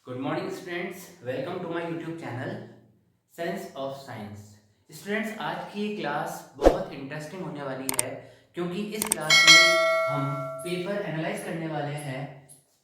Good morning students, welcome to my YouTube channel sense of science. Students, आज की class बहुत interesting होने वाली है क्योंकि इस क्लास में हम पेपर एनालाइज करने वाले हैं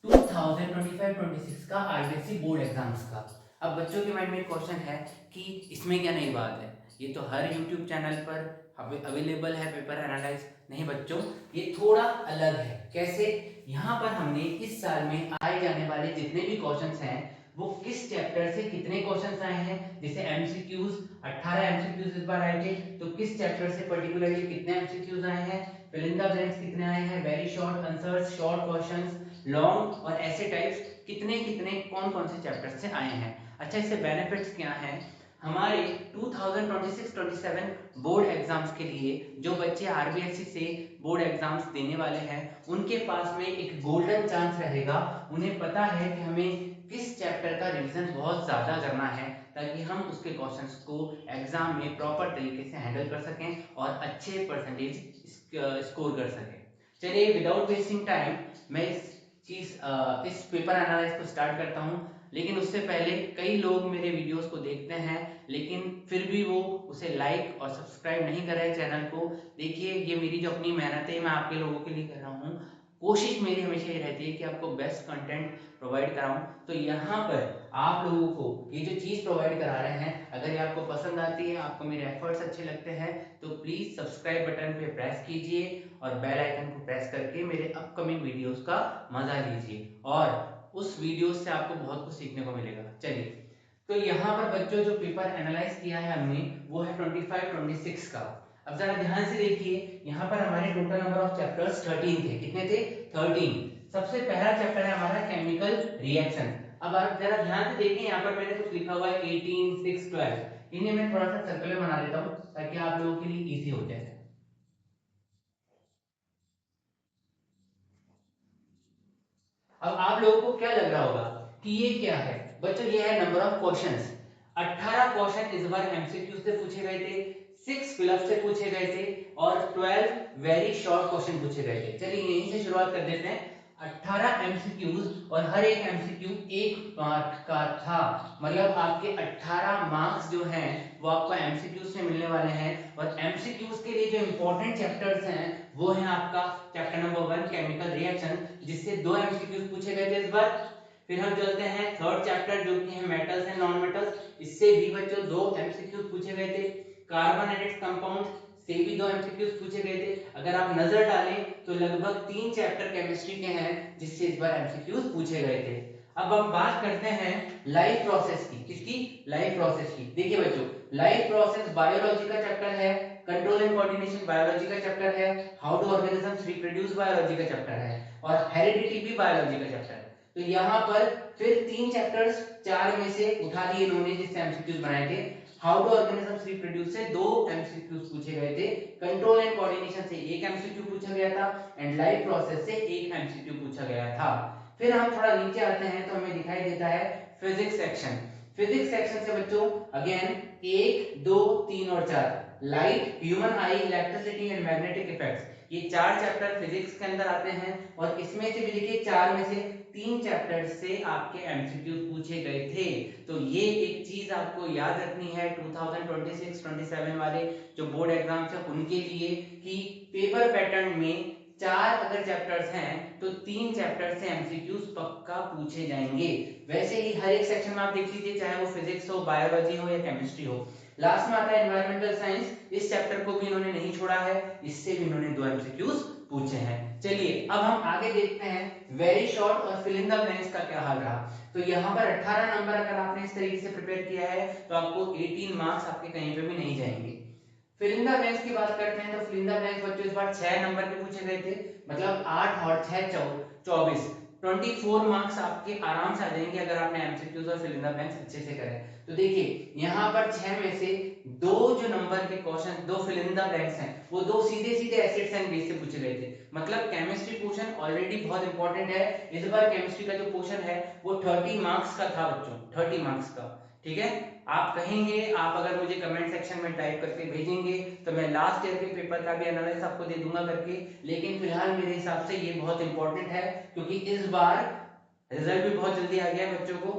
2025-26 का आईबीएससी बोर्ड एग्जाम्स का। अब बच्चों के माइंड में क्वेश्चन है कि इसमें क्या नई बात है, ये तो हर यूट्यूब चैनल पर अवेलेबल है पेपर एनालाइज। नहीं बच्चों, ये थोड़ा अलग है। कैसे? यहाँ पर हमने इस साल में आए जाने वाले जितने भी क्वेश्चंस हैं वो किस चैप्टर से कितने क्वेश्चंस आए हैं। जैसे एमसीक्यूज 18 एमसीक्यूज इस बार आए थे, तो किस चैप्टर से पर्टिकुलरली कितने एमसीक्यूज आए हैं, फिल इन द ब्लैंक्स कितने आए हैं, very short answers, short questions, long और ऐसे टाइप्स कितने कितने कौन कौन से चैप्टर से आए हैं। अच्छा, इससे बेनिफिट्स क्या हैं हमारे 2026-27 बोर्ड एग्जाम्स के लिए। जो बच्चे आरबीएससी से बोर्ड एग्जाम्स देने वाले हैं उनके पास में एक गोल्डन चांस रहेगा। उन्हें पता है कि हमें किस चैप्टर का रिवीजन बहुत ज्यादा करना है ताकि हम उसके क्वेश्चंस को एग्जाम में प्रॉपर तरीके से हैंडल कर सकें और अच्छे परसेंटेज स्कोर कर सकें। चलिए विदाउट वेस्टिंग टाइम मैं इस पेपर एनालिसिस को स्टार्ट करता हूं। लेकिन उससे पहले कई लोग मेरे वीडियोस को देखते हैं लेकिन फिर भी वो उसे लाइक और सब्सक्राइब नहीं कर रहे चैनल को। देखिए, ये मेरी जो अपनी मेहनत है मैं आपके लोगों के लिए कर रहा हूँ। कोशिश मेरी हमेशा ये रहती है कि आपको बेस्ट कंटेंट प्रोवाइड कराऊं। तो यहाँ पर आप लोगों को ये जो चीज प्रोवाइड करा रहे हैं, अगर ये आपको पसंद आती है, आपको मेरे एफर्ट्स अच्छे लगते हैं, तो प्लीज सब्सक्राइब बटन पे प्रेस कीजिए और बेल आइकन को प्रेस करके मेरे अपकमिंग वीडियोस का मजा लीजिए और उस वीडियो से आपको बहुत कुछ सीखने को मिलेगा। चलिए, तो यहाँ पर बच्चों जो पेपर एनालाइज किया है हमने वो है 25-26 का। अब जरा ध्यान से देखिए, यहाँ पर हमारे टोटल नंबर ऑफ चैप्टर्स 13 थे। कितने थे? 13। सबसे पहला चैप्टर है हमारा केमिकल रिएक्शन। अब आप जरा ध्यान से देखिए, यहाँ पर मैंने कुछ लिखा हुआ है 18, 6, 12। इन्हें मैं थोड़ा सा सर्कल में बना देता हूँ ताकि आप लोगों के लिए इजी हो जाए। अब आप लोगों को क्या लग रहा होगा कि ये क्या है? बच्चों, ये है नंबर ऑफ क्वेश्चंस। 18 क्वेश्चन इस बार एमसीक्यू से पूछे गए थे, 6 फिलअप से पूछे गए थे और 12 वेरी शॉर्ट क्वेश्चन पूछे गए थे। चलिए यहीं से शुरुआत कर देते हैं। 18 एमसीक्यूज और हर एक एमसीक्यू 1 मार्क का था। मतलब आपके 18 मार्क्स जो हैं वो आपको एमसीक्यूज से मिलने वाले हैं। और एमसीक्यूज के लिए जो इंपॉर्टेंट चैप्टर्स हैं वो है आपका चैप्टर नंबर 1 केमिकल रिएक्शन, जिससे 2 एमसीक्यूज पूछे गए थे इस बार। फिर हम चलते हैं थर्ड चैप्टर जो कि है मेटल्स एंड नॉन मेटल्स। इससे भी बच्चों 2 एमसीक्यूज पूछे गए थे। कार्बन एंड इट्स कंपाउंड से भी 2 एमसीक्यूज पूछे गए थे। अगर आप नजर डालें तो लगभग 3 चैप्टर केमिस्ट्री के हैं जिससे इस बार एमसीक्यूज पूछे गए थे। अब हम बात करते हैं लाइफ प्रोसेस की। किसकी? लाइफ प्रोसेस की। देखिए बच्चों, लाइफ प्रोसेस बायोलॉजी का चैप्टर है, कंट्रोल एंड कोऑर्डिनेशन बायोलॉजी का चैप्टर है, how do organisms reproduce biology का चैप्टर है और हेरिडिटी भी बायोलॉजी का चैप्टर है। तो यहाँ पर फिर 3 चैप्टर्स 4 में से उठा लिए इन्होंने जिससे एमसीक्यूज बनाए थे। हाउ डू ऑर्गेनिजम्स रिप्रोड्यूस से 2 एमसीक्यूज पूछे गए थे, कंट्रोल एंड कोऑर्डिनेशन से 1 एमसीक्यू पूछा गया था एंड लाइफ प्रोसेस से 1 एमसीक्यू पूछा गया था। फिर हम थोड़ा नीचे आते हैं तो हमें दिखाई देता है फिजिक्स सेक्शन। फिजिक्स सेक्शन से बच्चों अगेन 1, 2, 3 और 4, light, human I, electricity and magnetic effects, ये 4 चैप्टर फिजिक्स के अंदर आते हैं। और इसमें से भी देखिए 4 में से 3 चैप्टर से आपके एमसीक्यू पूछे गए थे। तो ये एक चीज आपको याद रखनी है 2026-27 वाले जो बोर्ड एग्जाम्स है उनके लिए, कि पेपर पैटर्न में 4 अगर चैप्टर्स हैं तो 3 चैप्टर से एमसीक्यूज पक्का पूछे जाएंगे। वैसे ही हर एक सेक्शन में आप देख लीजिए, चाहे वो फिजिक्स हो, बायोलॉजी हो या केमिस्ट्री हो। लास्ट में आता है एनवायरमेंटल साइंस। इस चैप्टर को भी इन्होंने नहीं छोड़ा है, इससे भी इन्होंने 2 एमसीक्यूज पूछे हैं। चलिए अब हम आगे देखते हैं वेरी शॉर्ट और फिल इन द ब्लैंक्स का क्या हाल रहा। तो यहाँ पर 18 नंबर अगर आपने इस तरीके से प्रिपेयर किया है तो आपको 18 मार्क्स आपके कहीं पे भी नहीं जाएंगे। फिल इन द ब्लैंक्स की बात करते हैं तो फिल इन द ब्लैंक्स बच्चों इस बार 6 नंबर के पूछे गए थे। मतलब 8 और 6 24, 24 मार्क्स आपके आराम से आ जाएंगे अगर आपने एमसीक्यूज और फिल इन द ब्लैंक्स अच्छे से करें। तो देखिए यहाँ पर 6 में से 2 जो नंबर के question, 2 fill in the blanks हैं, वो 2 सीधे सीधे एसिड्स एंड बेस से पूछे गए थे। मतलब केमिस्ट्री पोर्शन ऑलरेडी बहुत इंपॉर्टेंट है। इस बार केमिस्ट्री का जो पोर्शन है वो 30 मार्क्स का था बच्चों, 30 मार्क्स का। ठीक है, आप कहेंगे, आप अगर मुझे कमेंट सेक्शन में टाइप करके भेजेंगे तो मैं लास्ट ईयर के पेपर का भी एनालिसिस आपको दे दूंगा करके। लेकिन फिलहाल मेरे हिसाब से ये बहुत इंपॉर्टेंट है क्योंकि इस बार रिजल्ट भी बहुत जल्दी आ गया है बच्चों को।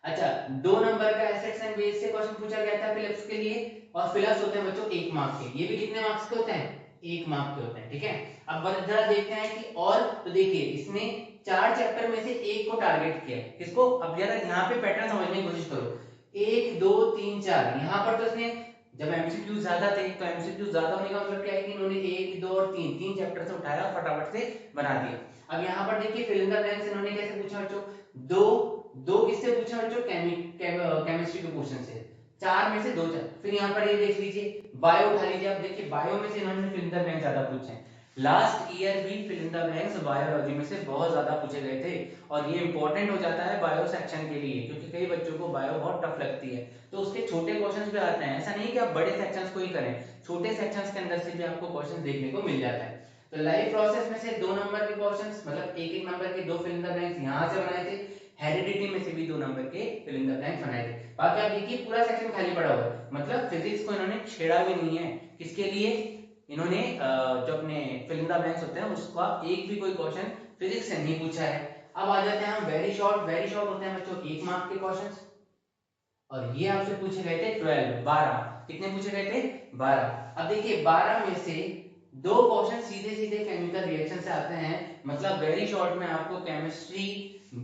अच्छा, 2 नंबर का एसेट्स एंड वेज से क्वेश्चन पूछा गया था फिलिप्स के लिए, और फिलिप्स होते हैं बच्चों 1 मार्क के। ये भी कितने मार्क्स के होते हैं? 1 मार्क के होते हैं, ठीक है। अब जरा देखते हैं कि और, तो देखिए इसने 4 चैप्टर में से एक को टारगेट किया है। किसको? अब जरा यहाँ पे पैटर्न समझने की कोशिश करो। 1 2 3 4, यहाँ पर तो इसने, जब एमसीक्यू ज्यादा थे तो एमसीक्यू ज्यादा होने का मतलब क्या है कि इन्होंने 1 2 और 3 तीन चैप्टर से उठाया और फटाफट से बना दिया। अब यहाँ पर देखिए फिल इन द ब्लैंक्स इन्होंने कैसे पूछा बच्चों? दो दो किससे पूछा बच्चों? केमिस्ट्री के क्वेश्चन से। 4 में से 2 चार। फिर यहाँ पर ये देख लीजिए, बायो उठा लीजिए। अब देखिए बायो में से इन्होंने फिल इन द ब्लैंक ज्यादा पूछे हैं। लास्ट ईयर भी fill in the blanks biology में से बहुत ज्यादा पूछे गए थे, और ये इंपॉर्टेंट हो जाता है बायो सेक्शन के लिए, क्योंकि कई बच्चों को बायो बहुत टफ लगती है, तो उसके छोटे क्वेश्चंस भी आते हैं। ऐसा नहीं कि आप बड़े सेक्शंस को ही करें, छोटे सेक्शंस के अंदर से भी आपको क्वेश्चन देखने को मिल जाता है। तो लाइफ प्रोसेस में से 2 नंबर के क्वेश्चंस, मतलब एक एक नंबर के 2 फिल इन द ब्लैंक्स यहाँ से बनाए थे। हेरिडिटी में से भी 2 नंबर के फिल इन द ब्लैंक्स बनाए थे। बाकी आप देखिए पूरा सेक्शन खाली पड़ा हुआ है, मतलब फिजिक्स को इन्होंने छेड़ा भी नहीं है। किसके लिए? इन्होंने जो अपने फिल इन द ब्लैंक्स होते हैं उसका एक भी कोई क्वेश्चन फिजिक्स से नहीं पूछा है। अब आ जाते हैं हम वेरी शॉर्ट। वेरी शॉर्ट होते हैं बच्चों 1 मार्क के क्वेश्चन, और ये आपसे पूछे गए थे 12। कितने पूछे गए थे? 12। अब देखिए 12 में से 2 क्वेश्चन सीधे सीधे केमिकल रिएक्शन से आते हैं, मतलब वेरी शॉर्ट में आपको chemistry,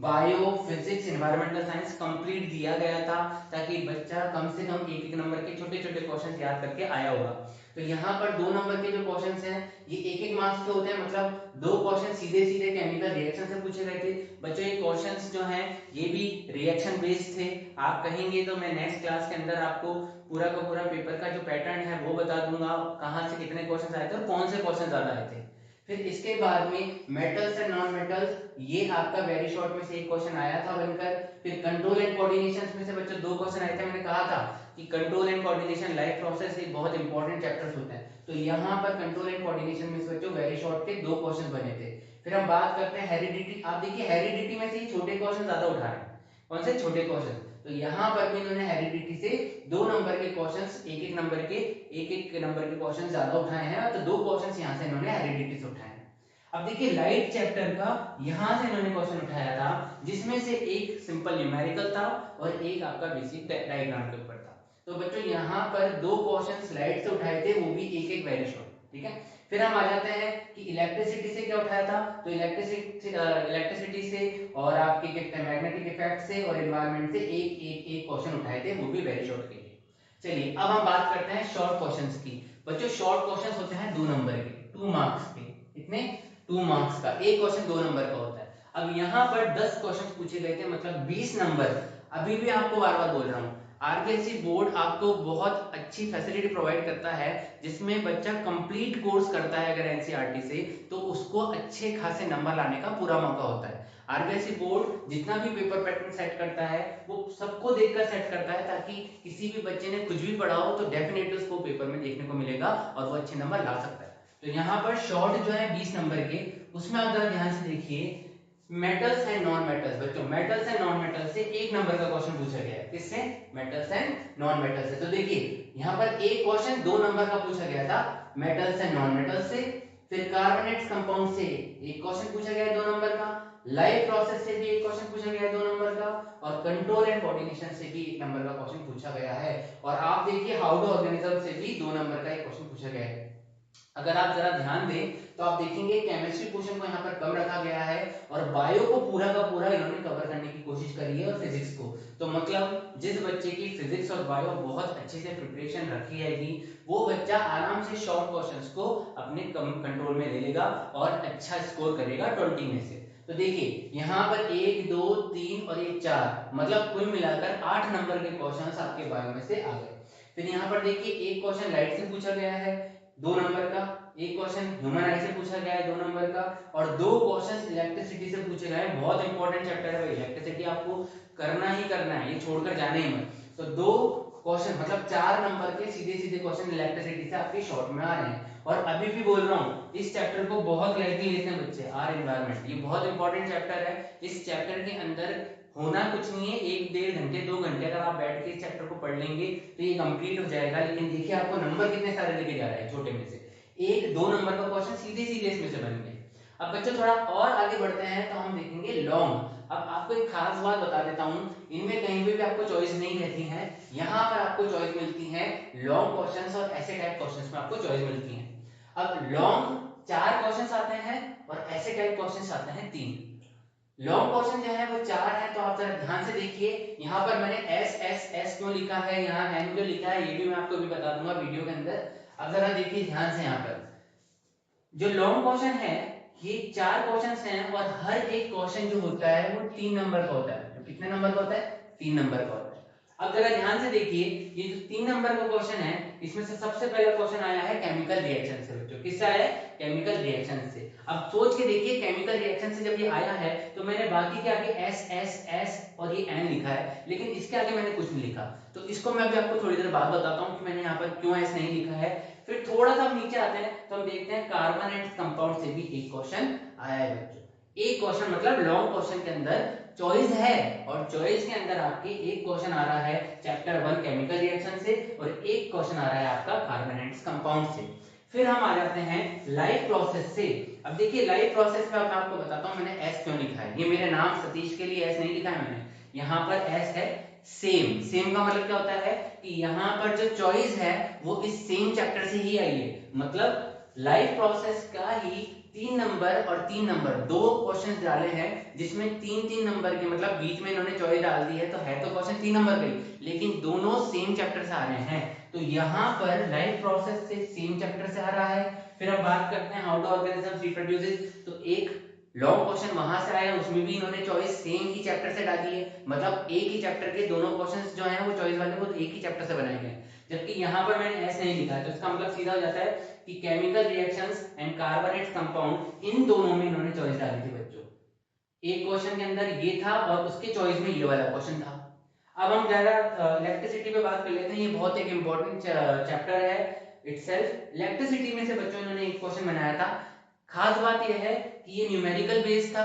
bio, physics, environmental science complete दिया गया था, ताकि बच्चा कम से कम एक एक नंबर के छोटे छोटे क्वेश्चन याद करके आया होगा। तो यहाँ पर 2 नंबर के जो क्वेश्चन हैं ये एक एक मार्क्स के होते हैं, मतलब 2 क्वेश्चन सीधे सीधे केमिकल रिएक्शन से पूछे गए थे। बच्चों ये क्वेश्चंस जो हैं ये भी रिएक्शन बेस्ड थे। आप कहेंगे तो मैं नेक्स्ट क्लास के अंदर आपको पूरा का पूरा पेपर का जो पैटर्न है वो बता दूंगा, कहाँ से कितने क्वेश्चन आए थे और कौन से क्वेश्चन ज्यादा आए थे। फिर इसके बाद में मेटल्स एंड नॉन मेटल्स, ये आपका वेरी शॉर्ट में से एक क्वेश्चन आया था बनकर। फिर कंट्रोल एंड कोऑर्डिनेशन में से बच्चों 2 क्वेश्चन आए थे। मैंने कहा था कि control and coordination life process एक बहुत इंपॉर्टेंट चैप्टर्स होते हैं, तो यहाँ पर कंट्रोल एंड कोऑर्डिनेशन में से बच्चों वेरी शॉर्ट के 2 क्वेश्चन बने थे। फिर हम बात करते हैं हेरिडिटी। आप देखिए हेरिडिटी में से ये छोटे क्वेश्चन ज्यादा उठा रहे हैं। कौन से छोटे क्वेश्चन? तो यहाँ पर भी इन्होंने हेरिडिटी से 2 नंबर के क्वेश्चंस, एक एक नंबर के क्वेश्चन ज्यादा उठाए हैं, तो 2 क्वेश्चन यहाँ से इन्होंने हेरिडिटी से उठाए हैं। अब देखिए लाइट चैप्टर का यहां से इन्होंने क्वेश्चन उठाया था, जिसमें से एक सिंपल न्यूमेरिकल था और एक आपका बेसिक डायग्राम के ऊपर था। तो बच्चों यहाँ पर 2 क्वेश्चन स्लाइड से उठाए थे, वो भी एक एक वेरी शॉर्ट, ठीक है। फिर हम आ जाते हैं कि इलेक्ट्रिसिटी से क्या उठाया था। तो इलेक्ट्रिसिटी से और आपके कहते हैं मैग्नेटिक इफेक्ट से और एनवायरनमेंट से एक क्वेश्चन उठाए थे, वो भी वेरी शॉर्ट के लिए। चलिए अब हम बात करते हैं शॉर्ट क्वेश्चंस की। बच्चों शॉर्ट क्वेश्चंस होते हैं 2 नंबर के, 2 मार्क्स के। इतने 2 मार्क्स का एक क्वेश्चन 2 नंबर का होता है। अब यहाँ पर 10 क्वेश्चन पूछे गए थे, मतलब 20 नंबर। अभी भी आपको बार बार बोल रहा हूँ, आरबीएससी बोर्ड आपको बहुत अच्छी फैसिलिटी प्रोवाइड करता है, जिसमें बच्चा कंप्लीट कोर्स करता है अगर एनसीईआरटी से, तो उसको अच्छे खासे नंबर लाने का पूरा मौका होता है। आरबीएससी बोर्ड जितना भी पेपर पैटर्न सेट करता है वो सबको देखकर सेट करता है, ताकि किसी भी बच्चे ने कुछ भी पढ़ा हो तो डेफिनेटली उसको पेपर में देखने को मिलेगा और वो अच्छे नंबर ला सकता है। तो यहाँ पर शॉर्ट जो है 20 नंबर के, उसमें आप जरा ध्यान से देखिए, मेटल्स एंड नॉन मेटल्स। बच्चों मेटल्स एंड नॉन मेटल्स से 1 नंबर का क्वेश्चन पूछा गया है। किससे? मेटल्स एंड नॉन मेटल्स से। तो देखिए यहाँ पर एक क्वेश्चन 2 नंबर का पूछा गया था मेटल्स एंड नॉन मेटल्स से। फिर कार्बोनेट्स कंपाउंड से एक क्वेश्चन पूछा गया है 2 नंबर का। लाइव प्रोसेस से भी एक क्वेश्चन पूछा गया है 2 नंबर का। और कंट्रोल एंड कोऑर्डिनेशन से भी 1 नंबर का क्वेश्चन पूछा गया है। और आप देखिए हाउ टू ऑर्गेनिज्म से भी 2 नंबर का एक क्वेश्चन पूछा गया है। अगर आप जरा ध्यान दें तो आप देखेंगे केमिस्ट्री पोर्शन को यहाँ पर कम रखा गया है, और बायो को पूरा का पूरा इन्होंने कवर करने की कोशिश करी है, और फिजिक्स को। तो मतलब जिस बच्चे की फिजिक्स और बायो बहुत अच्छे से प्रिपरेशन रखी जाएगी, वो बच्चा आराम से शॉर्ट क्वेश्चंस को अपने कंट्रोल में ले लेगा और अच्छा स्कोर करेगा 20 में से। तो देखिए यहाँ पर 1 2 3 और 1 4, मतलब कुल मिलाकर 8 नंबर के क्वेश्चंस आपके बायो में से आ गए। फिर यहाँ पर देखिए एक क्वेश्चन लाइट से पूछा गया है 2 नंबर का, एक क्वेश्चन ह्यूमन आई से पूछा गया है 2 नंबर का, और 2 क्वेश्चन इलेक्ट्रिसिटी से पूछे गए हैं। बहुत इंपॉर्टेंट चैप्टर है भाई, इलेक्ट्रिसिटी आपको करना ही करना है, ये छोड़कर जाने ही मत। तो 2 क्वेश्चन मतलब 4 नंबर के सीधे सीधे क्वेश्चन इलेक्ट्रिसिटी से आपके शॉर्ट में आ रहे हैं। और अभी भी बोल रहा हूँ इस चैप्टर को बहुत लाइटली लेते हैं बच्चे, आर एनवायरमेंट, ये बहुत इंपॉर्टेंट चैप्टर है। इस चैप्टर के अंदर होना कुछ नहीं है, 1 1.5 घंटे 2 घंटे अगर आप बैठ के इस चैप्टर को पढ़ लेंगे तो ये कंप्लीट हो जाएगा। लेकिन देखिए आपको नंबर कितने सारे लेके जा रहा है छोटे में से, 1 2 नंबर का क्वेश्चन सीधे सीधे इसमें से बन गए। अब बच्चों थोड़ा और आगे बढ़ते हैं तो हम देखेंगे लॉन्ग। अब आपको एक खास बात बता देता हूँ, इनमें कहीं पे भी आपको चॉइस नहीं रहती है, यहाँ पर आपको चॉइस मिलती है लॉन्ग क्वेश्चंस और ऐसे टाइप क्वेश्चंस में आपको चॉइस मिलती है। अब लॉन्ग 4 क्वेश्चंस आते हैं और ऐसे टाइप क्वेश्चंस आते हैं 3। लॉन्ग क्वेश्चन जो है वो 4 है, तो आप जरा ध्यान से देखिए, यहाँ पर मैंने एस एस एस क्यों लिखा है, यहाँ एन जो लिखा है ये भी मैं आपको भी बता दूंगा वीडियो के अंदर। अब जरा देखिए ध्यान से, यहाँ पर जो लॉन्ग क्वेश्चन है ये 4 क्वेश्चंस हैं और हर एक क्वेश्चन जो होता है वो 3 नंबर का होता है। तो कितने नंबर का होता है? 3 नंबर का होता है। अब जरा ध्यान से देखिए, ये जो 3 नंबर का क्वेश्चन है इसमें से सबसे पहला क्वेश्चन आया है केमिकल रिएक्शन से बच्चों। किससे आया है? केमिकल रिएक्शन से। अब सोच के देखिए, केमिकल रिएक्शन से जब ये आया है तो मैंने बाकी के आगे एस एस एस और ये एन लिखा है, लेकिन इसके आगे मैंने कुछ नहीं लिखा। तो इसको मैं अभी आपको थोड़ी देर बाद बताता हूँ कि मैंने यहाँ पर क्यों एस नहीं लिखा है। फिर थोड़ा सा हम नीचे आते हैं तो हम देखते हैं कार्बन एंड कंपाउंड से भी एक क्वेश्चन आया है बच्चों। एक क्वेश्चन मतलब लॉन्ग क्वेश्चन के अंदर चॉइस है, और चॉइस के अंदर आपके एक क्वेश्चन आ रहा है चैप्टर 1 केमिकल रिएक्शन से और एक क्वेश्चन आ रहा है आपका कार्बन एंड कंपाउंड से। फिर हम आ जाते हैं लाइफ प्रोसेस से। अब देखिए लाइफ प्रोसेस में मैं आपको बताता हूं मैंने एस क्यों लिखा है। ये मेरे नाम सतीश के लिए एस नहीं लिखा है मैंने, यहाँ पर एस है सेम। सेम का मतलब क्या होता है कि यहाँ पर जो चॉइस है वो इस सेम चैप्टर से ही आई है। मतलब लाइफ प्रोसेस का ही 3 नंबर और 3 नंबर दो क्वेश्चंस डाले हैं, जिसमें 3-3 नंबर के, मतलब बीच में इन्होंने चॉइस डाल दी है तो क्वेश्चन 3 नंबर का ही, लेकिन दोनों सेम चैप्टर से आ रहे हैं। तो यहाँ पर लाइफ प्रोसेस से सेम चैप्टर से आ रहा है। फिर हम बात करते हैं हाउ डू ऑर्गेनिज्म रिप्रोड्यूसेस, तो एक लॉन्ग क्वेश्चन वहां से आया, उसमें भी इन्होंने चॉइस सेम ही चैप्टर से डाली है। मतलब एक ही चैप्टर के दोनों क्वेश्चंस जो हैं वो चॉइस वाले वो एक ही चैप्टर से बनाए गए हैं। जबकि यहाँ पर मैंने एस नहीं लिखा है, तो इसका मतलब सीधा हो जाता है कि chemical reactions and carbonate compound in दोनों में इन्होंने चॉइस डाली थी बच्चों। एक क्वेश्चन के अंदर ये था और उसके चॉइस में ये वाला क्वेश्चन था। अब हम जरा इलेक्ट्रिसिटी पे बात कर लेते हैं। ये बहुत एक इंपॉर्टेंट चैप्टर है इटसेल्फ। इलेक्ट्रिसिटी में से बच्चों इन्होंने एक क्वेश्चन बनाया था। खास बात यह है कि ये न्यूमेरिकल बेस्ड था।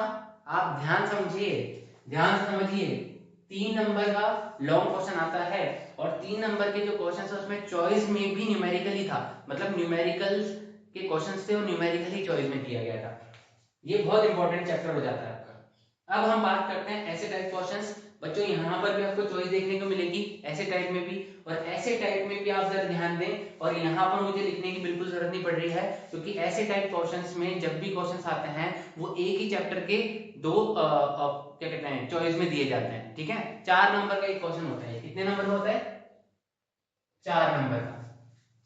आप ध्यान समझिए, ध्यान समझिए, 3 नंबर का लॉन्ग क्वेश्चन आता है और 3 नंबर के जो क्वेश्चन है उसमें चॉइस में भी न्यूमेरिकल ही था। मतलब न्यूमेरिकल के क्वेश्चन थे वो न्यूमेरिकल ही चॉइस में दिया गया था। ये बहुत इंपॉर्टेंट चैप्टर हो जाता है आपका। अब हम बात करते हैं ऐसे टाइप क्वेश्चंस। बच्चों यहाँ पर भी आपको चॉइस देखने को मिलेगी ऐसे टाइप में भी, और ऐसे टाइप में भी आप जरा ध्यान दें। और यहाँ पर मुझे लिखने की बिल्कुल जरूरत नहीं पड़ रही है, क्योंकि ऐसे टाइप क्वेश्चंस में जब भी क्वेश्चंस आते हैं वो एक ही चैप्टर के दो क्या कहते हैं चॉइस में दिए जाते हैं। ठीक है, 4 नंबर का एक क्वेश्चन होता है। कितने नंबर का होता है? 4 नंबर का।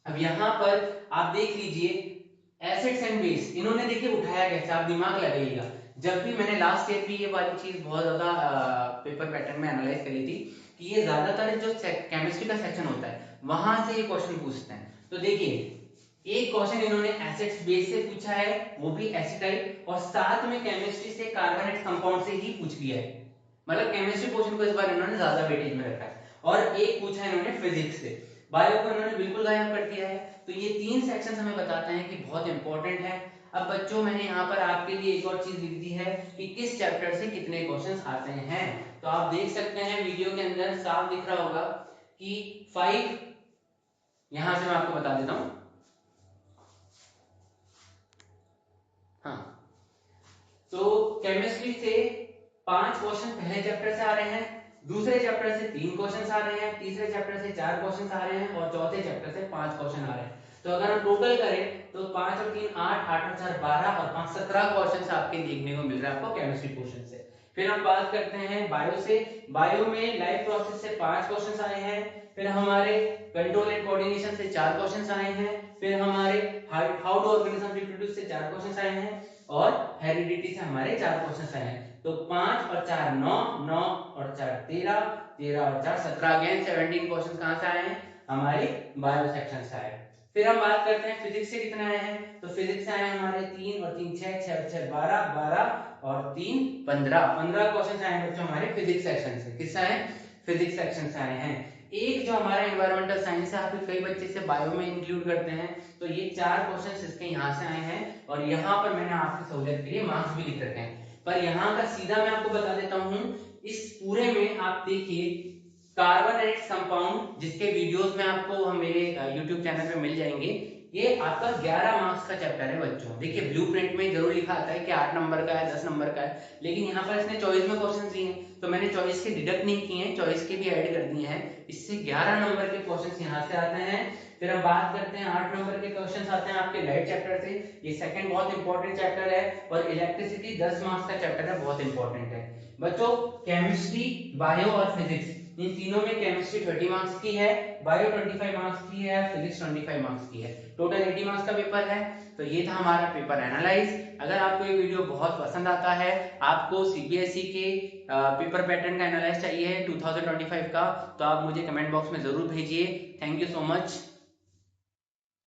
अब यहाँ पर आप देख लीजिए एसिड्स एंड बेस, इन्होंने देखिए उठाया कैसे, आप दिमाग लगाइएगा। जब भी मैंने लास्ट ईयर भी ये वाली चीज बहुत ज्यादा पेपर पैटर्न में एनालाइज करी थी कि ये ज्यादातर जो केमिस्ट्री का सेक्शन होता है वहां से ये क्वेश्चन पूछते हैं। तो देखिए एक क्वेश्चन इन्होंने एसिड्स बेस से पूछा है, वो भी एसिटाइल, और साथ में केमिस्ट्री से कार्बोनेट कंपाउंड से ही पूछ लिया है। मतलब केमिस्ट्री पोर्शन को इस बार इन्होंने ज्यादा वेटेज में रखा है। और एक पूछा है इन्होंने फिजिक्स से, बायो को इन्होंने बिल्कुल गायब कर दिया है। तो ये 3 सेक्शन हमें बताते हैं कि बहुत इंपॉर्टेंट है। अब बच्चों मैंने यहाँ पर आपके लिए एक और चीज लिख दी है कि किस चैप्टर से कितने क्वेश्चंस आते हैं। तो आप देख सकते हैं वीडियो के अंदर साफ दिख रहा होगा कि 5, यहां से मैं आपको बता देता हूं। हाँ, तो केमिस्ट्री से 5 क्वेश्चन पहले चैप्टर से आ रहे हैं, दूसरे चैप्टर से 3 क्वेश्चन आ रहे हैं, तीसरे चैप्टर से 4 क्वेश्चन आ रहे हैं और चौथे चैप्टर से 5 क्वेश्चन आ रहे हैं। तो अगर हम टोटल करें तो 5 और 3 8, 8 और 4 12 और 5 17 क्वेश्चन आपके देखने को मिल रहा है आपको केमिस्ट्री पोर्शन से। फिर हम बात करते हैं बायो से। बायो में लाइफ प्रोसेस से 5 क्वेश्चन आए हैं, फिर हमारे कंट्रोल एंड कोऑर्डिनेशन से 4 क्वेश्चन आए हैं, फिर हमारे हाउ डू ऑर्गेनिज्म रिप्रोड्यूस से 4 क्वेश्चन आए हैं, और हेरिडिटी से हमारे 4 क्वेश्चन आए हैं। तो 5 और 4 9, 9 और 4 13, 13 और 4 17, अगेन 17 क्वेश्चन कहां से आए हैं? हमारे बायो सेक्शन से आए। फिर हम बात करते हैं फिजिक्स से कितने आए हैं। तो फिजिक्स से आए हमारे 3 और 3 6, 6 और 6 12, 12 और 3 15, 15 क्वेश्चन आए हैं बच्चों हमारे फिजिक्स सेक्शन से। किससे आए? फिजिक्स सेक्शन से आए हैं। एक जो हमारा एनवायरमेंटल साइंस है, आपके कई बच्चे से बायो में इंक्लूड करते हैं, तो ये 4 क्वेश्चन इसके यहाँ से आए हैं, और यहाँ पर मैंने आपकी सहूलियत के लिए मार्क्स भी लिख रखे हैं। पर यहाँ का सीधा मैं आपको बता देता हूँ, इस पूरे में आप देखिए कार्बन एंड कंपाउंड, जिसके वीडियोस में आपको मेरे YouTube चैनल पे मिल जाएंगे, ये आपका 11 मार्क्स का चैप्टर है बच्चों। देखिए ब्लूप्रिंट में जरूर लिखा आता है कि 8 नंबर का है, 10 नंबर का है, लेकिन यहाँ पर इसने चॉइस में क्वेश्चन दिए हैं, तो मैंने चॉइस के डिडक्ट नहीं किए हैं, चॉइस के भी ऐड कर दिए हैं। इससे 11 नंबर के क्वेश्चन यहाँ से आते हैं। फिर हम बात करते हैं 8 नंबर के क्वेश्चन आते हैं आपके लाइट चैप्टर से। ये सेकंड बहुत इंपॉर्टेंट चैप्टर है, और इलेक्ट्रिसिटी 10 मार्क्स का चैप्टर है, बहुत इंपॉर्टेंट है बच्चों। केमिस्ट्री, बायो और फिजिक्स, इन तीनों में केमिस्ट्री 30 मार्क्स की है, बायो 25 मार्क्स की है, फिजिक्स 25 मार्क्स की है, टोटल 80 मार्क्स का पेपर है। तो ये था हमारा पेपर एनालाइज। अगर आपको ये वीडियो बहुत पसंद आता है, आपको सीबीएसई के पेपर पैटर्न का एनालाइज चाहिए 2025 का, तो आप मुझे कमेंट बॉक्स में जरूर भेजिए। Thank you so much.